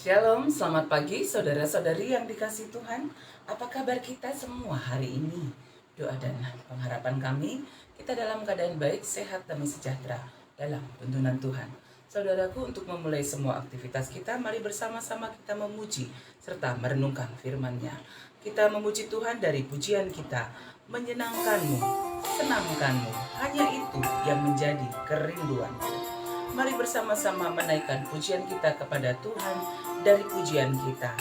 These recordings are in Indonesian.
Shalom, selamat pagi saudara-saudari yang dikasihi Tuhan. Apa kabar kita semua hari ini? Doa dan pengharapan kami, kita dalam keadaan baik, sehat, damai sejahtera dalam tuntunan Tuhan. Saudaraku, untuk memulai semua aktivitas kita, mari bersama-sama kita memuji serta merenungkan firman-Nya. Kita memuji Tuhan dari pujian kita, menyenangkanmu, senangkanmu, hanya itu yang menjadi kerinduanku. Mari bersama-sama menaikkan pujian kita kepada Tuhan dari pujian kita.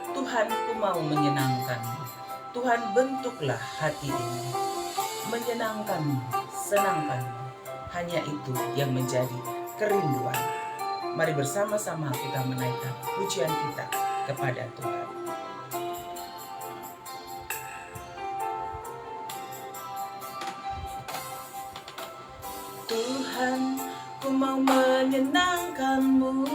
Tuhan, ku mau menyenangkanmu. Tuhan, bentuklah hati ini. Menyenangkanmu, senangkanmu. Hanya itu yang menjadi kerinduan. Mari bersama-sama kita menaikkan pujian kita kepada Tuhan. Tuhan, ku mau menyenangkanmu.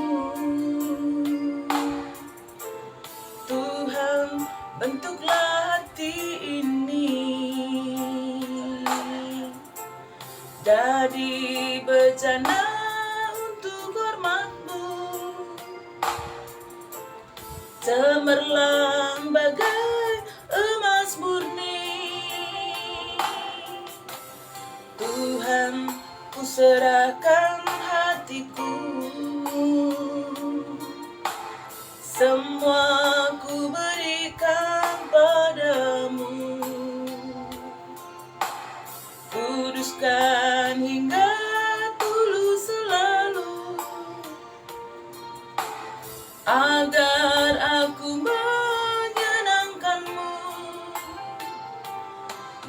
Tuhan, bentuklah hati ini jadi bejana untuk hormat-Mu, cemerlang bagai emas murni. Tuhan, ku serahkan hatiku, semua ku berikan padamu. Kuduskan hingga tulus selalu, agar aku menyenangkanmu,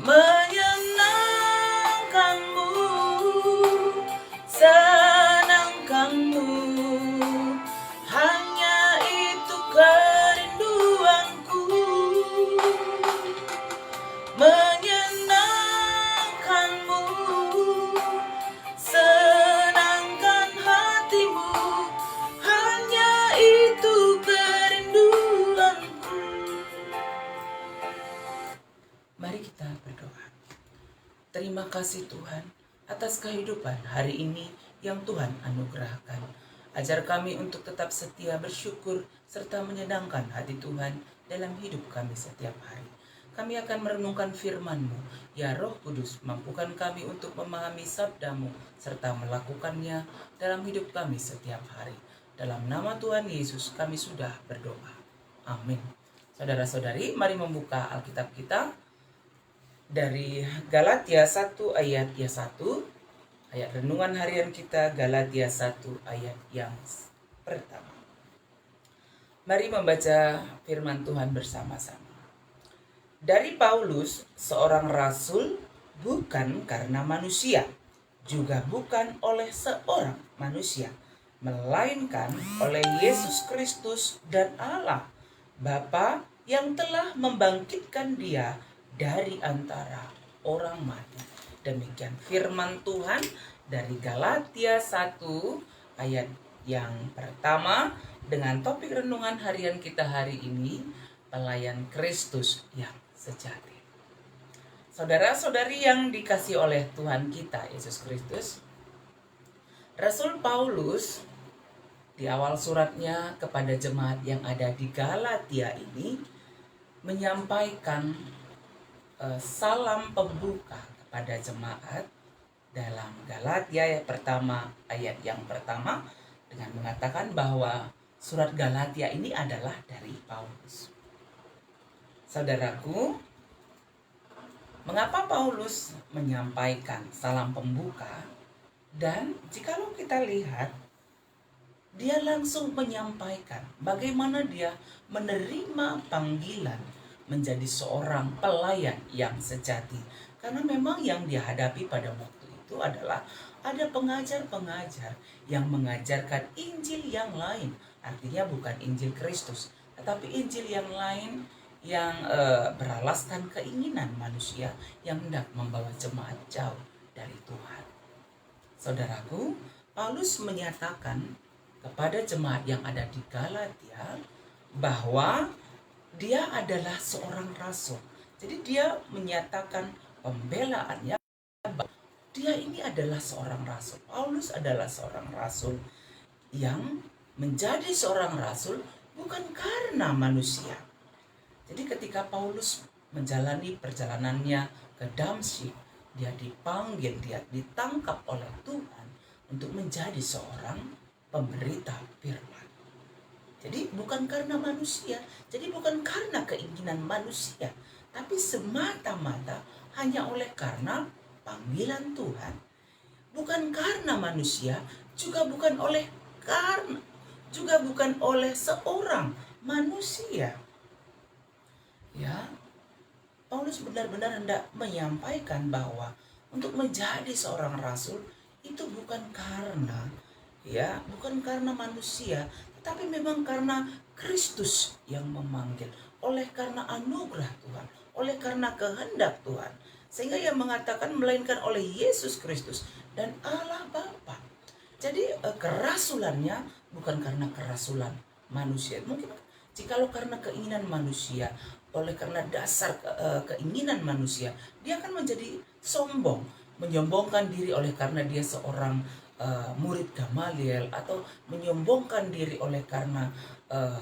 menyenangkanmu, senangkanmu. Hanya itu kerinduanku, menyenangkanmu, senangkan hatimu. Hanya itu kerinduanku. Mari kita berdoa. Terima kasih Tuhan atas kehidupan hari ini yang Tuhan anugerahkan. Ajar kami untuk tetap setia, bersyukur, serta menyenangkan hati Tuhan dalam hidup kami setiap hari. Kami akan merenungkan firman-Mu. Ya Roh Kudus, mampukan kami untuk memahami sabda-Mu, serta melakukannya dalam hidup kami setiap hari. Dalam nama Tuhan Yesus kami sudah berdoa. Amin. Saudara-saudari, mari membuka Alkitab kita dari Galatia 1 ayat 1. Ayat renungan harian kita Galatia 1 ayat yang pertama. Mari membaca firman Tuhan bersama-sama. Dari Paulus, seorang rasul, bukan karena manusia, juga bukan oleh seorang manusia, melainkan oleh Yesus Kristus dan Allah, Bapa yang telah membangkitkan Dia dari antara orang mati. Demikian firman Tuhan dari Galatia 1 ayat yang pertama dengan topik renungan harian kita hari ini, pelayan Kristus yang sejati. Saudara-saudari yang dikasihi oleh Tuhan kita Yesus Kristus, Rasul Paulus di awal suratnya kepada jemaat yang ada di Galatia ini menyampaikan salam pembuka pada jemaat dalam Galatia ayat yang pertama dengan mengatakan bahwa surat Galatia ini adalah dari Paulus. Saudaraku, mengapa Paulus menyampaikan salam pembuka? Dan jikalau kita lihat, dia langsung menyampaikan bagaimana dia menerima panggilan menjadi seorang pelayan yang sejati. Karena memang yang dihadapi pada waktu itu adalah ada pengajar-pengajar yang mengajarkan Injil yang lain. Artinya bukan Injil Kristus, tetapi Injil yang lain yang beralaskan keinginan manusia yang hendak membawa jemaat jauh dari Tuhan. Saudaraku, Paulus menyatakan kepada jemaat yang ada di Galatia bahwa dia adalah seorang rasul. Jadi dia menyatakan pembelaannya, dia ini adalah seorang rasul. Paulus adalah seorang rasul yang menjadi seorang rasul bukan karena manusia. Jadi ketika Paulus menjalani perjalanannya ke Damsyik, dia dipanggil, dia ditangkap oleh Tuhan untuk menjadi seorang pemberita firman. Jadi bukan karena manusia, jadi bukan karena keinginan manusia, tapi semata-mata hanya oleh karena panggilan Tuhan. Bukan karena manusia, juga bukan oleh seorang manusia. Ya, Paulus benar-benar hendak menyampaikan bahwa untuk menjadi seorang rasul itu bukan karena manusia, tetapi memang karena Kristus yang memanggil, oleh karena anugerah Tuhan, oleh karena kehendak Tuhan. Sehingga ia mengatakan melainkan oleh Yesus Kristus dan Allah Bapa. Jadi kerasulannya bukan karena kerasulan manusia. Mungkin jikalau karena keinginan manusia, oleh karena dasar keinginan manusia, dia akan menjadi sombong, menyombongkan diri oleh karena dia seorang murid Gamaliel, atau menyombongkan diri oleh karena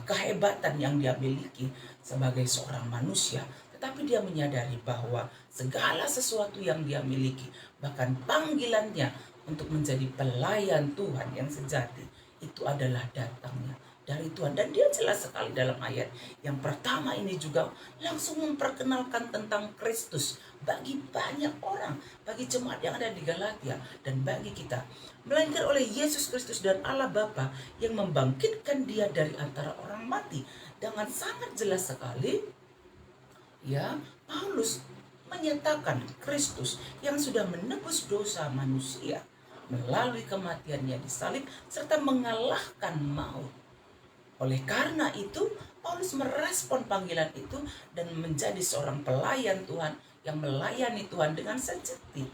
kehebatan yang dia miliki sebagai seorang manusia. Tetapi dia menyadari bahwa segala sesuatu yang dia miliki, bahkan panggilannya untuk menjadi pelayan Tuhan yang sejati, itu adalah datangnya dari Tuhan. Dan dia jelas sekali dalam ayat yang pertama ini juga langsung memperkenalkan tentang Kristus bagi banyak orang, bagi jemaat yang ada di Galatia dan bagi kita, melainkan oleh Yesus Kristus dan Allah Bapa yang membangkitkan dia dari antara orang mati. Dengan sangat jelas sekali, ya, Paulus menyatakan Kristus yang sudah menebus dosa manusia melalui kematiannya di salib serta mengalahkan maut. Oleh karena itu, Paulus merespon panggilan itu dan menjadi seorang pelayan Tuhan yang melayani Tuhan dengan sejati.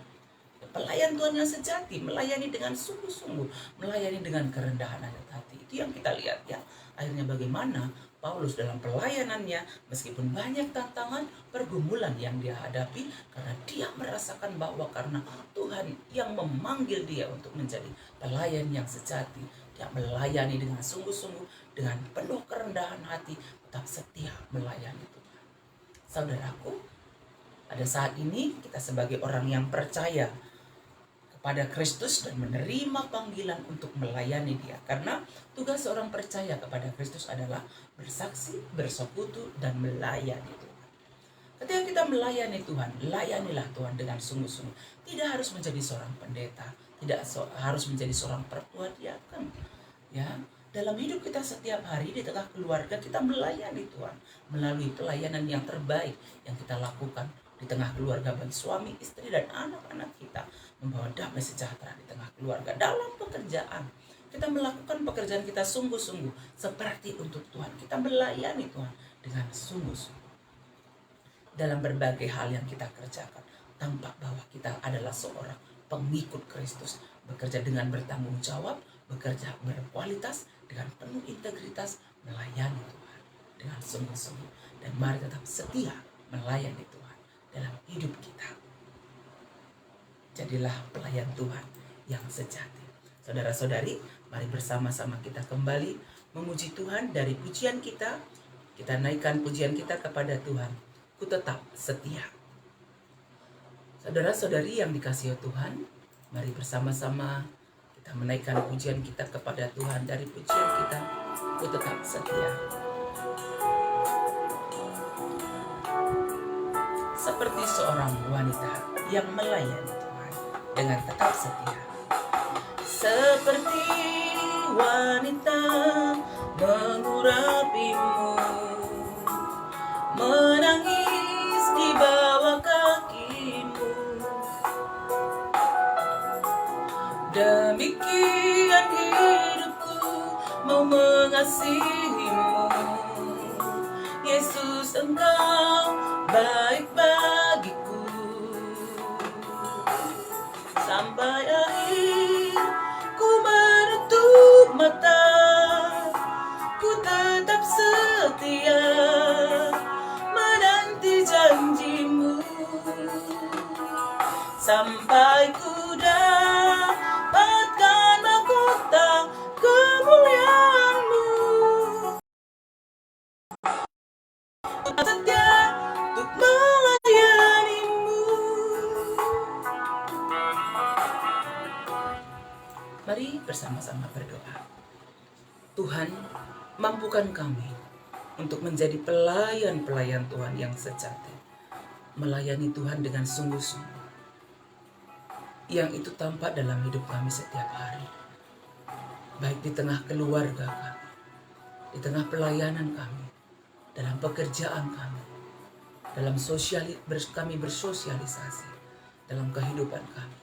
Pelayan Tuhan yang sejati, melayani dengan sungguh-sungguh, melayani dengan kerendahan hati. Itu yang kita lihat, ya. Akhirnya bagaimana Paulus dalam pelayanannya, meskipun banyak tantangan, pergumulan yang dia hadapi, karena dia merasakan bahwa karena Tuhan yang memanggil dia untuk menjadi pelayan yang sejati, dia melayani dengan sungguh-sungguh, dengan penuh kerendahan hati, tetap setia melayani Tuhan. Saudaraku, pada saat ini kita sebagai orang yang percaya pada Kristus dan menerima panggilan untuk melayani dia. Karena tugas seorang percaya kepada Kristus adalah bersaksi, bersekutu, dan melayani Tuhan. Ketika kita melayani Tuhan, layanilah Tuhan dengan sungguh-sungguh. Tidak harus menjadi seorang pendeta, tidak harus menjadi seorang pertua diaken. Ya, dalam hidup kita setiap hari di tengah keluarga kita melayani Tuhan melalui pelayanan yang terbaik yang kita lakukan di tengah keluarga bagi suami, istri, dan anak-anak kita, membawa damai sejahtera di tengah keluarga. Dalam pekerjaan, kita melakukan pekerjaan kita sungguh-sungguh seperti untuk Tuhan. Kita melayani Tuhan dengan sungguh-sungguh dalam berbagai hal yang kita kerjakan, tampak bahwa kita adalah seorang pengikut Kristus, bekerja dengan bertanggung jawab, bekerja berkualitas, dengan penuh integritas, melayani Tuhan dengan sungguh-sungguh. Dan mari tetap setia melayani Tuhan dalam hidup kita. Jadilah pelayan Tuhan yang sejati. Saudara-saudari, mari bersama-sama kita kembali memuji Tuhan dari pujian kita. Kita naikkan pujian kita kepada Tuhan. Ku tetap setia. Saudara-saudari yang dikasihi Tuhan, mari bersama-sama kita menaikkan pujian kita kepada Tuhan dari pujian kita. Ku tetap setia. Seperti seorang wanita yang melayani Tuhan dengan tetap setia. Seperti wanita mengurapimu, menangis di bawah kakimu. Demikian hidupku mau mengasihimu. Yesus, Engkau baik bagiku. Sampai akhir ku menutup mata, ku tetap setia menanti janjimu. Sampai ku dapatkan mahkota kemuliaan. bersama-sama berdoa. Tuhan, mampukan kami untuk menjadi pelayan-pelayan Tuhan yang sejati. Melayani Tuhan dengan sungguh-sungguh. Yang itu tampak dalam hidup kami setiap hari. Baik di tengah keluarga kami, di tengah pelayanan kami, dalam pekerjaan kami, dalam kami bersosialisasi, dalam kehidupan kami.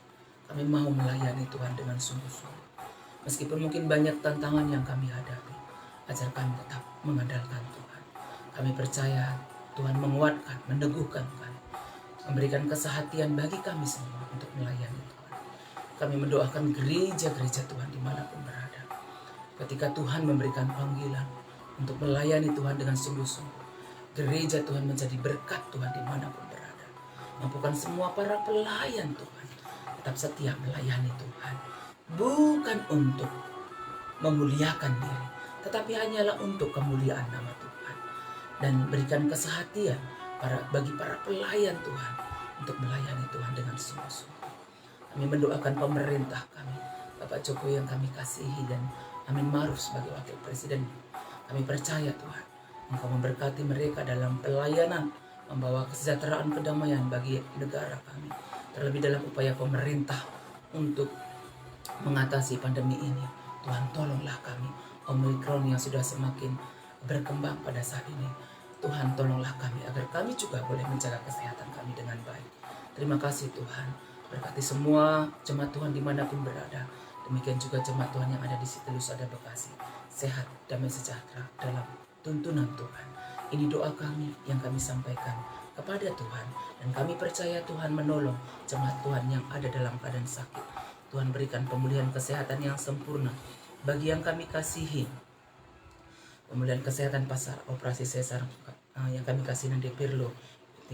Kami mau melayani Tuhan dengan sungguh-sungguh. Meskipun mungkin banyak tantangan yang kami hadapi, ajar kami tetap mengandalkan Tuhan. Kami percaya Tuhan menguatkan, meneguhkan kami, memberikan kesehatian bagi kami semua untuk melayani Tuhan. Kami mendoakan gereja-gereja Tuhan dimanapun berada. Ketika Tuhan memberikan panggilan untuk melayani Tuhan dengan sungguh-sungguh, gereja Tuhan menjadi berkat Tuhan dimanapun berada. Mampukan semua para pelayan Tuhan tetap setia melayani Tuhan. Bukan untuk memuliakan diri, tetapi hanyalah untuk kemuliaan nama Tuhan. Dan berikan kesehatian bagi para pelayan Tuhan untuk melayani Tuhan dengan sungguh-sungguh. Kami mendoakan pemerintah kami, Bapak Jokowi yang kami kasihi, dan Amin Ma'ruf sebagai wakil presiden. Kami percaya Tuhan, Engkau memberkati mereka dalam pelayanan, membawa kesejahteraan kedamaian bagi negara kami. Terlebih dalam upaya pemerintah untuk mengatasi pandemi ini. Tuhan, tolonglah kami. Omikron yang sudah semakin berkembang pada saat ini. Tuhan, tolonglah kami agar kami juga boleh menjaga kesehatan kami dengan baik. Terima kasih Tuhan. Berkati semua jemaat Tuhan dimanapun berada. Demikian juga jemaat Tuhan yang ada di Siti Lusada Bekasi. Sehat, damai sejahtera dalam tuntunan Tuhan. Ini doa kami yang kami sampaikan kepada Tuhan. Dan kami percaya Tuhan menolong jemaat Tuhan yang ada dalam keadaan sakit. Tuhan berikan pemulihan kesehatan yang sempurna bagi yang kami kasihi. Pemulihan kesehatan pasar operasi sesar yang kami kasih Nande Pirlo,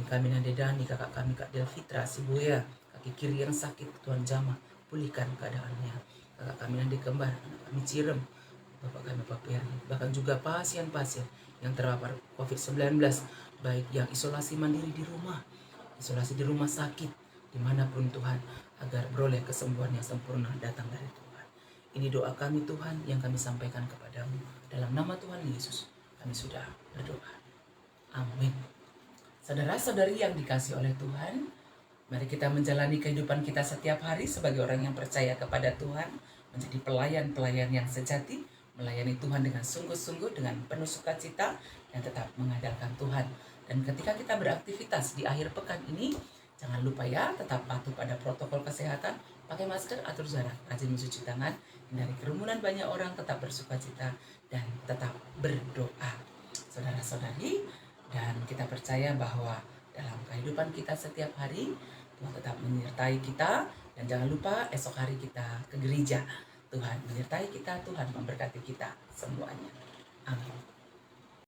kami Nande Dani, kakak kami Kak Delfitra Sibuya, kaki kiri yang sakit Tuhan jamah, pulihkan keadaannya. Kakak kami Nande Kembar, anak kami Cirem, bapak kami Pak Peri, bahkan juga pasien-pasien yang terpapar COVID-19, baik yang isolasi mandiri di rumah, isolasi di rumah sakit, dimanapun Tuhan, agar beroleh kesembuhan yang sempurna datang dari Tuhan. Ini doa kami Tuhan yang kami sampaikan kepadamu. Dalam nama Tuhan Yesus, kami sudah berdoa. Amin. Saudara-saudari yang dikasih oleh Tuhan, mari kita menjalani kehidupan kita setiap hari sebagai orang yang percaya kepada Tuhan, menjadi pelayan-pelayan yang sejati, melayani Tuhan dengan sungguh-sungguh, dengan penuh sukacita, dan tetap mengandalkan Tuhan. Dan ketika kita beraktivitas di akhir pekan ini, jangan lupa ya, tetap patuh pada protokol kesehatan, pakai masker, atur jarak, rajin mencuci tangan, hindari kerumunan banyak orang, tetap bersukacita, dan tetap berdoa. Saudara-saudari, dan kita percaya bahwa dalam kehidupan kita setiap hari, Tuhan tetap menyertai kita. Dan jangan lupa esok hari kita ke gereja. Tuhan menyertai kita, Tuhan memberkati kita semuanya. Amin.